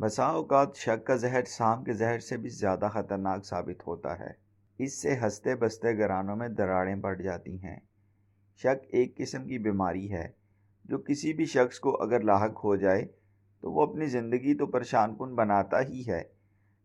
بسا اوقات شک کا زہر سام کے زہر سے بھی زیادہ خطرناک ثابت ہوتا ہے۔ اس سے ہنستے بستے گھرانوں میں دراڑیں پڑ جاتی ہیں۔ شک ایک قسم کی بیماری ہے جو کسی بھی شخص کو اگر لاحق ہو جائے تو وہ اپنی زندگی تو پریشان کن بناتا ہی ہے،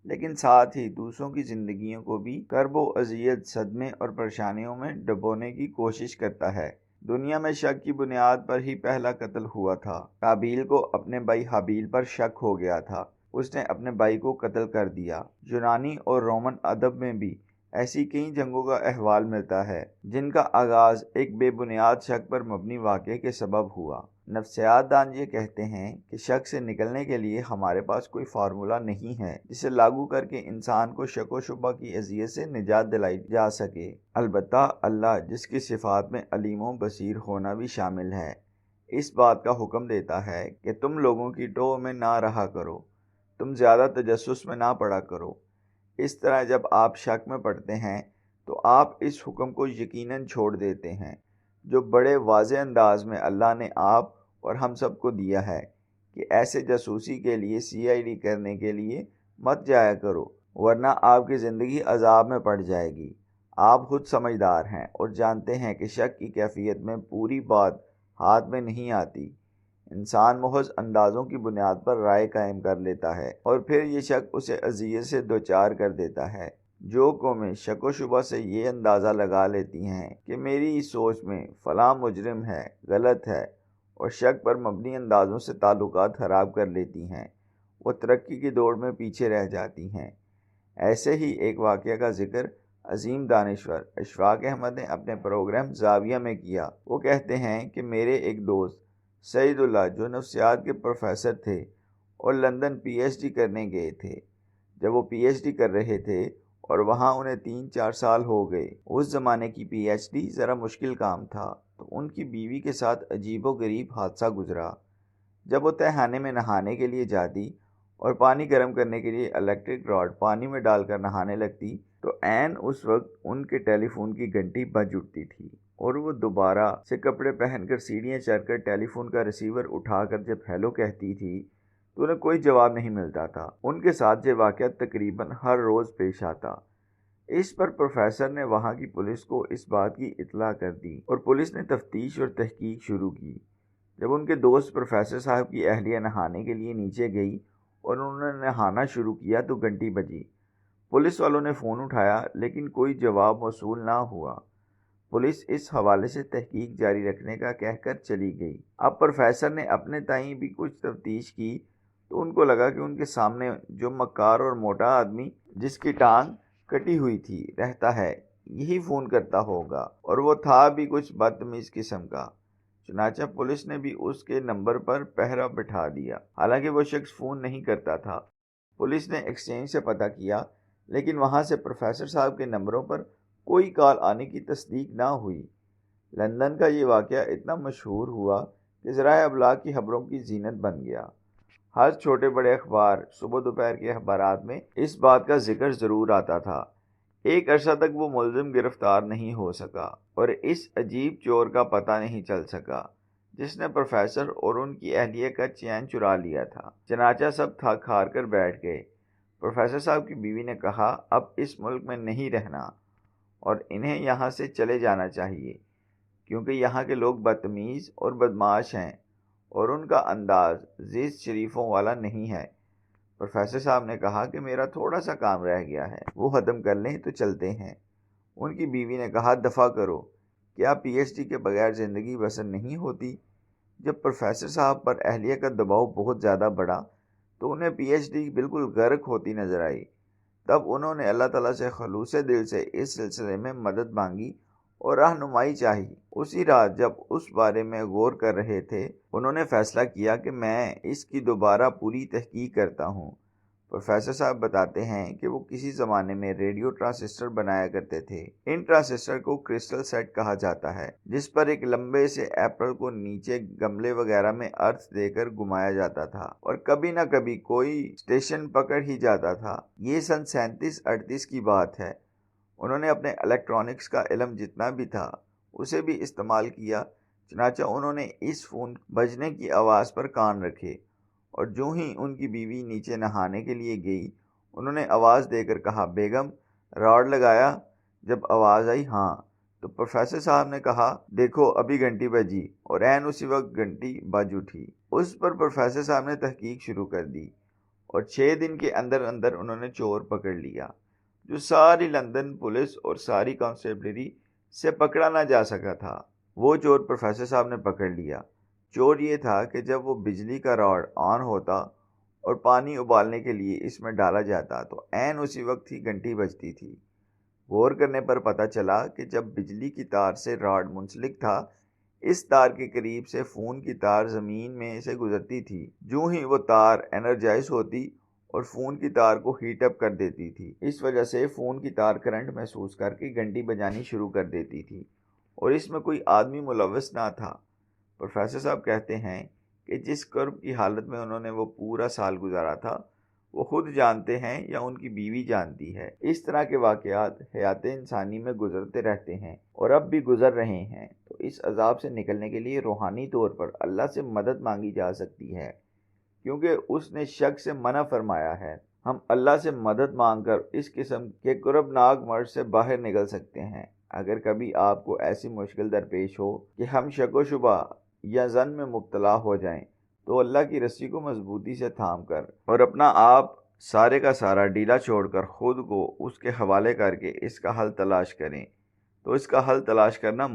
لیکن ساتھ ہی دوسروں کی زندگیوں کو بھی کرب و اذیت، صدمے اور پریشانیوں میں ڈبونے کی کوشش کرتا ہے۔ دنیا میں شک کی بنیاد پر ہی پہلا قتل ہوا تھا۔ قابیل کو اپنے بھائی حابیل پر شک ہو گیا تھا، اس نے اپنے بھائی کو قتل کر دیا۔ یونانی اور رومن ادب میں بھی ایسی کئی جنگوں کا احوال ملتا ہے جن کا آغاز ایک بے بنیاد شک پر مبنی واقعے کے سبب ہوا۔ نفسیات دان یہ کہتے ہیں کہ شک سے نکلنے کے لیے ہمارے پاس کوئی فارمولہ نہیں ہے جسے لاگو کر کے انسان کو شک و شبہ کی اذیت سے نجات دلائی جا سکے۔ البتہ اللہ، جس کی صفات میں علیم و بصیر ہونا بھی شامل ہے، اس بات کا حکم دیتا ہے کہ تم لوگوں کی ٹوہ میں نہ رہا کرو، تم زیادہ تجسس میں نہ پڑا کرو۔ اس طرح جب آپ شک میں پڑتے ہیں تو آپ اس حکم کو یقیناً چھوڑ دیتے ہیں جو بڑے واضح انداز میں اللہ نے آپ اور ہم سب کو دیا ہے کہ ایسے جاسوسی کے لیے CID کرنے کے لیے مت جایا کرو، ورنہ آپ کی زندگی عذاب میں پڑ جائے گی۔ آپ خود سمجھدار ہیں اور جانتے ہیں کہ شک کی کیفیت میں پوری بات ہاتھ میں نہیں آتی۔ انسان محض اندازوں کی بنیاد پر رائے قائم کر لیتا ہے اور پھر یہ شک اسے اذیت سے دوچار کر دیتا ہے۔ جو قومیں شک و شبہ سے یہ اندازہ لگا لیتی ہیں کہ میری اس سوچ میں فلاں مجرم ہے، غلط ہے، اور شک پر مبنی اندازوں سے تعلقات خراب کر لیتی ہیں، وہ ترقی کی دوڑ میں پیچھے رہ جاتی ہیں۔ ایسے ہی ایک واقعہ کا ذکر عظیم دانشور اشفاق احمد نے اپنے پروگرام زاویہ میں کیا۔ وہ کہتے ہیں کہ میرے ایک دوست سعید اللہ جو نفسیات کے پروفیسر تھے اور لندن PhD کرنے گئے تھے، جب وہ PhD کر رہے تھے اور وہاں انہیں 3-4 سال ہو گئے۔ اس زمانے کی PhD ذرا مشکل کام تھا، تو ان کی بیوی کے ساتھ عجیب و غریب حادثہ گزرا۔ جب وہ تہخانے میں نہانے کے لیے جاتی اور پانی گرم کرنے کے لیے الیکٹرک راڈ پانی میں ڈال کر نہانے لگتی تو عین اس وقت ان کے ٹیلی فون کی گھنٹی بج اٹھتی تھی اور وہ دوبارہ سے کپڑے پہن کر سیڑھیاں چڑھ کر ٹیلی فون کا ریسیور اٹھا کر جب ہیلو کہتی تھی تو انہیں کوئی جواب نہیں ملتا تھا۔ ان کے ساتھ یہ واقعہ تقریباً ہر روز پیش آتا۔ اس پر پروفیسر نے وہاں کی پولیس کو اس بات کی اطلاع کر دی اور پولیس نے تفتیش اور تحقیق شروع کی۔ جب ان کے دوست پروفیسر صاحب کی اہلیہ نہانے کے لیے نیچے گئی اور انہوں نے نہانا شروع کیا تو گھنٹی بجی۔ پولیس والوں نے فون اٹھایا لیکن کوئی جواب موصول نہ ہوا۔ پولیس اس حوالے سے تحقیق جاری رکھنے کا کہہ کر چلی گئی۔ اب پروفیسر نے اپنے تئیں بھی کچھ تفتیش کی تو ان کو لگا کہ ان کے سامنے جو مکار اور موٹا آدمی جس کی ٹانگ کٹی ہوئی تھی رہتا ہے، یہی فون کرتا ہوگا، اور وہ تھا بھی کچھ بدتمیز قسم کا۔ چنانچہ پولیس نے بھی اس کے نمبر پر پہرا بٹھا دیا، حالانکہ وہ شخص فون نہیں کرتا تھا۔ پولیس نے ایکسچینج سے پتہ کیا لیکن وہاں سے پروفیسر صاحب کے نمبروں پر کوئی کال آنے کی تصدیق نہ ہوئی۔ لندن کا یہ واقعہ اتنا مشہور ہوا کہ ذرائع ابلاغ کی خبروں کی زینت بن گیا۔ ہر چھوٹے بڑے اخبار، صبح دوپہر کے اخبارات میں اس بات کا ذکر ضرور آتا تھا۔ ایک عرصہ تک وہ ملزم گرفتار نہیں ہو سکا اور اس عجیب چور کا پتہ نہیں چل سکا جس نے پروفیسر اور ان کی اہلیہ کا چین چرا لیا تھا۔ چنانچہ سب تھک ہار کر بیٹھ گئے۔ پروفیسر صاحب کی بیوی نے کہا اب اس ملک میں نہیں رہنا اور انہیں یہاں سے چلے جانا چاہیے، کیونکہ یہاں کے لوگ بدتمیز اور بدمعاش ہیں اور ان کا انداز زیست شریفوں والا نہیں ہے۔ پروفیسر صاحب نے کہا کہ میرا تھوڑا سا کام رہ گیا ہے، وہ ختم کر لیں تو چلتے ہیں۔ ان کی بیوی نے کہا دفع کرو، کیا PhD کے بغیر زندگی بسر نہیں ہوتی؟ جب پروفیسر صاحب پر اہلیہ کا دباؤ بہت زیادہ بڑھا تو انہیں PhD بالکل غرق ہوتی نظر آئی۔ تب انہوں نے اللہ تعالیٰ سے خلوص دل سے اس سلسلے میں مدد مانگی اور رہنمائی چاہی۔ اسی رات جب اس بارے میں غور کر رہے تھے، انہوں نے فیصلہ کیا کہ میں اس کی دوبارہ پوری تحقیق کرتا ہوں۔ پروفیسر صاحب بتاتے ہیں کہ وہ کسی زمانے میں ریڈیو ٹرانسسٹر بنایا کرتے تھے۔ ان ٹرانسسٹر کو کرسٹل سیٹ کہا جاتا ہے، جس پر ایک لمبے سے ایپرل کو نیچے گملے وغیرہ میں ارتھ دے کر گھمایا جاتا تھا اور کبھی نہ کبھی کوئی اسٹیشن پکڑ ہی جاتا تھا۔ یہ سن 37-38 کی بات ہے۔ انہوں نے اپنے الیکٹرانکس کا علم جتنا بھی تھا اسے بھی استعمال کیا۔ چنانچہ انہوں نے اس فون بجنے کی آواز پر کان رکھے اور جو ہی ان کی بیوی نیچے نہانے کے لیے گئی انہوں نے آواز دے کر کہا بیگم راڈ لگایا؟ جب آواز آئی ہاں تو پروفیسر صاحب نے کہا دیکھو ابھی گھنٹی بجی، اور عین اسی وقت گھنٹی بج اٹھی۔ اس پر پروفیسر صاحب نے تحقیق شروع کر دی اور 6 دن کے اندر اندر انہوں نے چور پکڑ لیا جو ساری لندن پولیس اور ساری کانسٹیبلری سے پکڑا نہ جا سکا تھا۔ وہ چور پروفیسر صاحب نے پکڑ لیا۔ چور یہ تھا کہ جب وہ بجلی کا راڈ آن ہوتا اور پانی ابالنے کے لیے اس میں ڈالا جاتا تو عین اسی وقت ہی گھنٹی بجتی تھی۔ غور کرنے پر پتہ چلا کہ جب بجلی کی تار سے راڈ منسلک تھا، اس تار کے قریب سے فون کی تار زمین میں سے گزرتی تھی۔ جو ہی وہ تار انرجائز ہوتی اور فون کی تار کو ہیٹ اپ کر دیتی تھی، اس وجہ سے فون کی تار کرنٹ محسوس کر کے گھنٹی بجانی شروع کر دیتی تھی، اور اس میں کوئی آدمی ملوث نہ تھا۔ پروفیسر صاحب کہتے ہیں کہ جس کرب کی حالت میں انہوں نے وہ پورا سال گزارا تھا وہ خود جانتے ہیں یا ان کی بیوی جانتی ہے۔ اس طرح کے واقعات حیات انسانی میں گزرتے رہتے ہیں اور اب بھی گزر رہے ہیں، تو اس عذاب سے نکلنے کے لیے روحانی طور پر اللہ سے مدد مانگی جا سکتی ہے، کیونکہ اس نے شک سے منع فرمایا ہے۔ ہم اللہ سے مدد مانگ کر اس قسم کے کربناک مرض سے باہر نکل سکتے ہیں۔ اگر کبھی آپ کو ایسی مشکل درپیش ہو کہ ہم شک و شبہ یا ظن میں مبتلا ہو جائیں تو اللہ کی رسی کو مضبوطی سے تھام کر اور اپنا آپ سارے کا سارا ڈھیلا چھوڑ کر خود کو اس کے حوالے کر کے اس کا حل تلاش کریں، تو اس کا حل تلاش کرنا